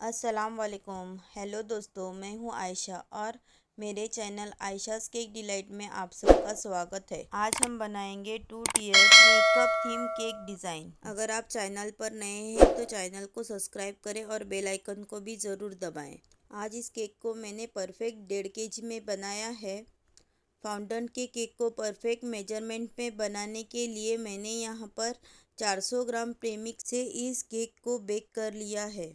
अस्सलाम वालेकुम। हेलो दोस्तों, मैं हूं आयशा और मेरे चैनल आयशास केक डिलाइट में आप सबका स्वागत है। आज हम बनाएंगे 2 tier makeup theme cake design. अगर आप चैनल पर नए हैं तो चैनल को सब्सक्राइब करें और बेल आइकन को भी ज़रूर दबाएं। आज इस केक को मैंने परफेक्ट 1.5 kg में बनाया है। फाउंटेन के केक को परफेक्ट मेजरमेंट में बनाने के लिए मैंने यहाँ पर 400 ग्राम प्रेमिक्स से इस केक को बेक कर लिया है।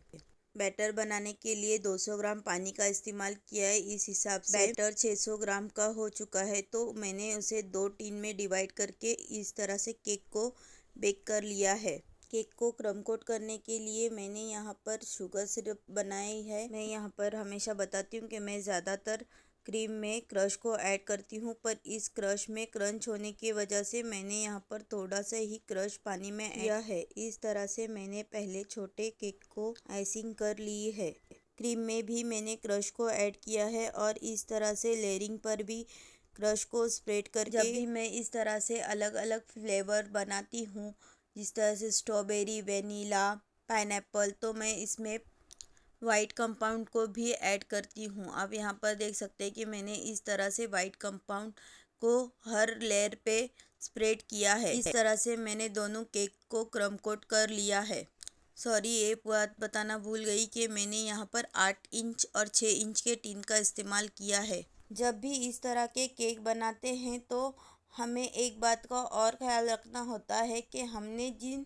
बैटर बनाने के लिए 200 ग्राम पानी का इस्तेमाल किया है। इस हिसाब से बैटर 600 ग्राम का हो चुका है, तो मैंने उसे 2 टीन में डिवाइड करके इस तरह से केक को बेक कर लिया है। केक को क्रम कोट करने के लिए मैंने यहाँ पर शुगर सिरप बनाई है। मैं यहाँ पर हमेशा बताती हूँ कि मैं ज़्यादातर क्रीम में क्रश को ऐड करती हूँ, पर इस क्रश में क्रंच होने की वजह से मैंने यहाँ पर थोड़ा सा ही क्रश पानी में किया है। इस तरह से मैंने पहले छोटे केक को आइसिंग कर ली है। क्रीम में भी मैंने क्रश को ऐड किया है और इस तरह से लेयरिंग पर भी क्रश को स्प्रेड करके जब भी मैं इस तरह से अलग अलग फ्लेवर बनाती हूँ, जिस तरह से स्ट्रॉबेरी, वेनीला, पाइनएप्पल, तो मैं इसमें वाइट कंपाउंड को भी ऐड करती हूँ। आप यहाँ पर देख सकते हैं कि मैंने इस तरह से वाइट कंपाउंड को हर लेयर पे स्प्रेड किया है। इस तरह से मैंने दोनों केक को क्रम कोट कर लिया है। सॉरी, ये बात बताना भूल गई कि मैंने यहाँ पर 8 इंच और 6 इंच के टिन का इस्तेमाल किया है। जब भी इस तरह के केक बनाते हैं तो हमें एक बात का और ख्याल रखना होता है कि हमने जिन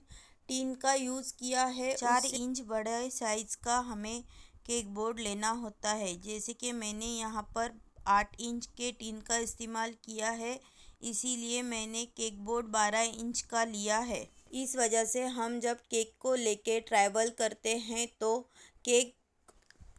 टीन का यूज़ किया है 4 इंच बड़े साइज़ का हमें केक बोर्ड लेना होता है। जैसे कि मैंने यहाँ पर 8 इंच के टीन का इस्तेमाल किया है, इसीलिए मैंने केक बोर्ड 12 इंच का लिया है। इस वजह से हम जब केक को लेके ट्रैवल करते हैं तो केक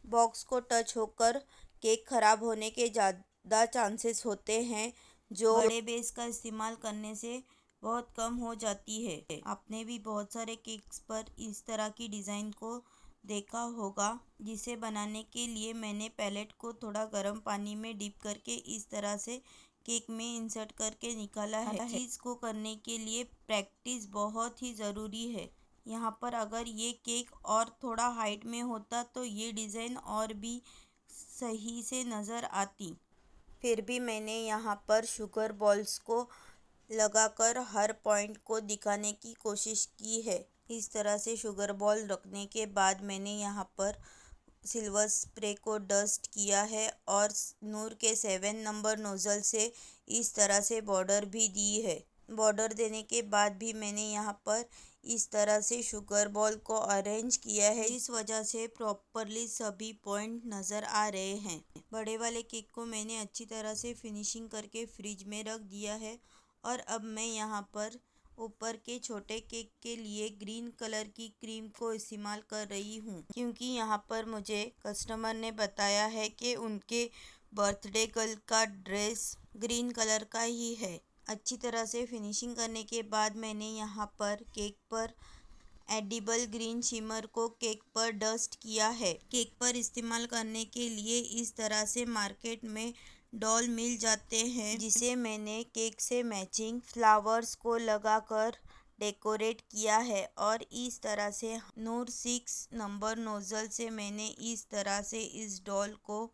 बॉक्स को टच होकर केक ख़राब होने के ज़्यादा चांसेस होते हैं, जो बड़े बेस का इस्तेमाल करने से बहुत कम हो जाती है। आपने भी बहुत सारे केक्स पर इस तरह की डिज़ाइन को देखा होगा, जिसे बनाने के लिए मैंने पैलेट को थोड़ा गर्म पानी में डिप करके इस तरह से केक में इंसर्ट करके निकाला है। चीज़ को करने के लिए प्रैक्टिस बहुत ही ज़रूरी है। यहाँ पर अगर ये केक और थोड़ा हाइट में होता तो ये डिज़ाइन और भी सही से नज़र आती। फिर भी मैंने यहाँ पर शुगर बॉल्स को लगाकर हर पॉइंट को दिखाने की कोशिश की है। इस तरह से शुगर बॉल रखने के बाद मैंने यहाँ पर सिल्वर स्प्रे को डस्ट किया है और नूर के 7 नंबर नोज़ल से इस तरह से बॉर्डर भी दी है। बॉर्डर देने के बाद भी मैंने यहाँ पर इस तरह से शुगर बॉल को अरेंज किया है। इस वजह से प्रॉपरली सभी पॉइंट नज़र आ रहे हैं। बड़े वाले केक को मैंने अच्छी तरह से फिनिशिंग करके फ्रिज में रख दिया है और अब मैं यहाँ पर ऊपर के छोटे केक के लिए ग्रीन कलर की क्रीम को इस्तेमाल कर रही हूँ, क्योंकि यहाँ पर मुझे कस्टमर ने बताया है कि उनके बर्थडे गर्ल का ड्रेस ग्रीन कलर का ही है। अच्छी तरह से फिनिशिंग करने के बाद मैंने यहाँ पर केक पर एडिबल ग्रीन शिमर को केक पर डस्ट किया है। केक पर इस्तेमाल करने के लिए इस तरह से मार्केट में डॉल मिल जाते हैं, जिसे मैंने केक से मैचिंग फ्लावर्स को लगाकर डेकोरेट किया है। और इस तरह से नूर 6 नंबर नोज़ल से मैंने इस तरह से इस डॉल को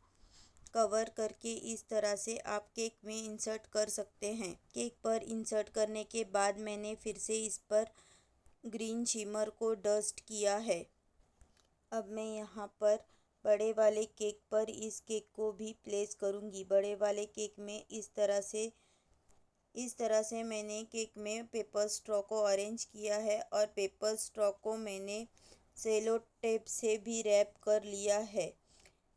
कवर करके इस तरह से आप केक में इंसर्ट कर सकते हैं। केक पर इंसर्ट करने के बाद मैंने फिर से इस पर ग्रीन शिमर को डस्ट किया है। अब मैं यहाँ पर बड़े वाले केक पर इस केक को भी प्लेस करूँगी। बड़े वाले केक में इस तरह से मैंने केक में पेपर स्ट्रॉ को अरेंज किया है और पेपर स्ट्रॉ को मैंने सेलो टेप से भी रैप कर लिया है।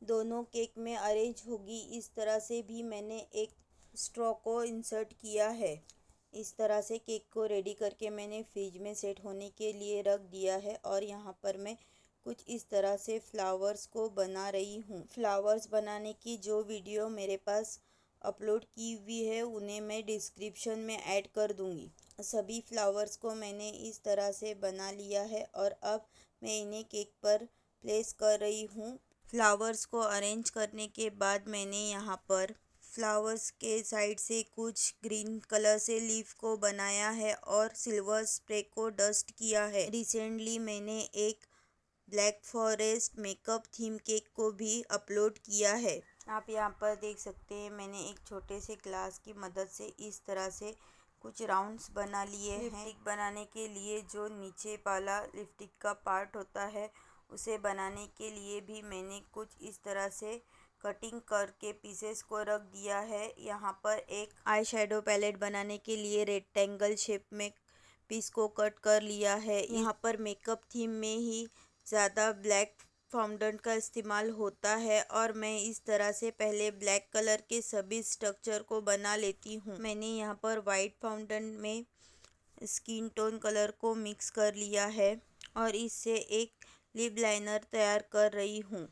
दोनों केक में अरेंज होगी इस तरह से भी मैंने एक स्ट्रॉ को इंसर्ट किया है। इस तरह से केक को रेडी करके मैंने फ्रिज में सेट होने के लिए रख दिया है और यहाँ पर मैं कुछ इस तरह से फ्लावर्स को बना रही हूँ। फ्लावर्स बनाने की जो वीडियो मेरे पास अपलोड की हुई है उन्हें मैं डिस्क्रिप्शन में ऐड कर दूँगी। सभी फ्लावर्स को मैंने इस तरह से बना लिया है और अब मैं इन्हें केक पर प्लेस कर रही हूँ। फ्लावर्स को अरेंज करने के बाद मैंने यहाँ पर फ्लावर्स के साइड से कुछ ग्रीन कलर से लीफ को बनाया है और सिल्वर स्प्रे को डस्ट किया है। रिसेंटली मैंने एक black forest makeup theme cake को भी अपलोड किया है। आप यहाँ पर देख सकते हैं मैंने एक छोटे से ग्लास की मदद से इस तरह से कुछ राउंड्स बना लिए हैं। लिपस्टिक बनाने के लिए जो नीचे वाला लिपस्टिक का पार्ट होता है उसे बनाने के लिए भी मैंने कुछ इस तरह से कटिंग करके पीसेस को रख दिया है। यहाँ पर एक आई शेडो पैलेट बनाने के लिए रेक्टेंगल शेप में पीस को कट कर लिया है। यहाँ पर मेकअप थीम में ही ज़्यादा ब्लैक फाउंडेंट का इस्तेमाल होता है और मैं इस तरह से पहले ब्लैक कलर के सभी स्ट्रक्चर को बना लेती हूँ। मैंने यहाँ पर वाइट फाउंडेंट में स्किन टोन कलर को मिक्स कर लिया है और इससे एक लिप लाइनर तैयार कर रही हूँ।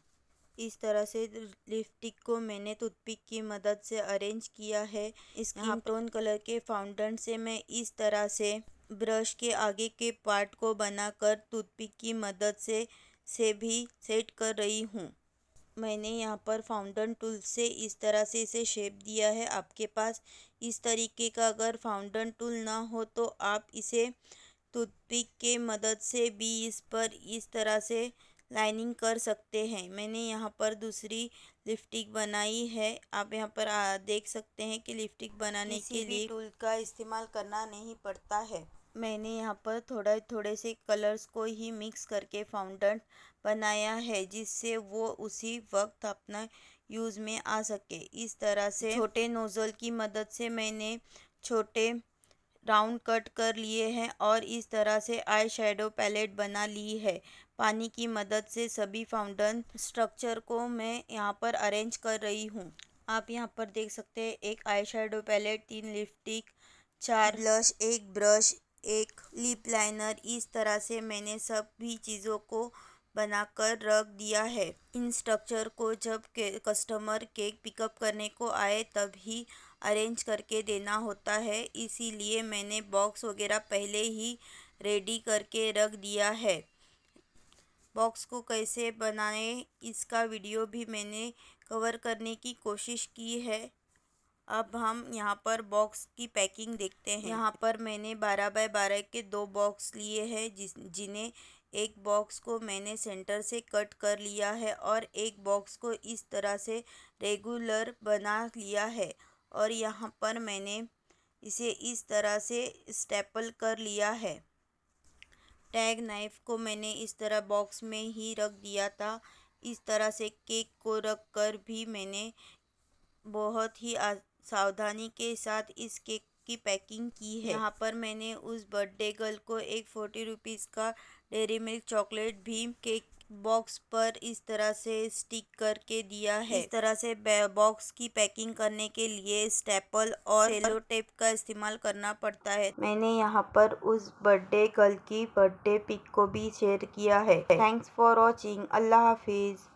इस तरह से लिपस्टिक को मैंने टूथपिक की मदद से अरेंज किया है। स्किन टोन कलर के फाउंडेंट से मैं इस तरह से ब्रश के आगे के पार्ट को बनाकर टूथपिक की मदद से भी सेट कर रही हूँ। मैंने यहाँ पर फाउंटेन टूल से इस तरह से इसे शेप दिया है। आपके पास इस तरीके का अगर फाउंटेन टूल ना हो तो आप इसे टूथपिक के मदद से भी इस पर इस तरह से लाइनिंग कर सकते हैं। मैंने यहाँ पर दूसरी लिपस्टिक बनाई है। आप यहाँ पर देख सकते हैं कि लिपस्टिक बनाने के लिए टूल का इस्तेमाल करना नहीं पड़ता है। मैंने यहाँ पर थोड़े से कलर्स को ही मिक्स करके फाउंटेन बनाया है जिससे वो उसी वक्त अपना यूज़ में आ सके। इस तरह से छोटे नोज़ल की मदद से मैंने छोटे राउंड कट कर लिए हैं और इस तरह से आई शेडो पैलेट बना ली है। पानी की मदद से सभी फाउंटेन स्ट्रक्चर को मैं यहाँ पर अरेंज कर रही हूँ। आप यहाँ पर देख सकते हैं एक eye shadow palette, 3 lipstick, 4 blush, एक ब्रश, एक लिप लाइनर, इस तरह से मैंने सभी चीज़ों को बनाकर रख दिया है। इन स्ट्रक्चर को जब कस्टमर केक पिकअप करने को आए तब ही अरेंज करके देना होता है, इसीलिए मैंने बॉक्स वगैरह पहले ही रेडी करके रख दिया है। बॉक्स को कैसे बनाएं इसका वीडियो भी मैंने कवर करने की कोशिश की है। अब हम यहाँ पर बॉक्स की पैकिंग देखते हैं। यहाँ पर मैंने 12 बाय 12 के 2 बॉक्स लिए हैं जिन्हें एक बॉक्स को मैंने सेंटर से कट कर लिया है और एक बॉक्स को इस तरह से रेगुलर बना लिया है और यहाँ पर मैंने इसे इस तरह से स्टेपल कर लिया है। टैग नाइफ को मैंने इस तरह बॉक्स में ही रख दिया था। इस तरह से केक को रख कर भी मैंने बहुत ही सावधानी के साथ इस केक की पैकिंग की है। यहाँ पर मैंने उस बर्थडे गर्ल को एक 40 रुपीज़ का डेयरी मिल्क चॉकलेट भी केक बॉक्स पर इस तरह से स्टिक करके दिया है। इस तरह से बॉक्स की पैकिंग करने के लिए स्टेपल और सेलो टेप का इस्तेमाल करना पड़ता है। मैंने यहाँ पर उस बर्थडे गर्ल की बर्थडे पिक को भी शेयर किया है। Thanks for watching. अल्लाह हाफिज़।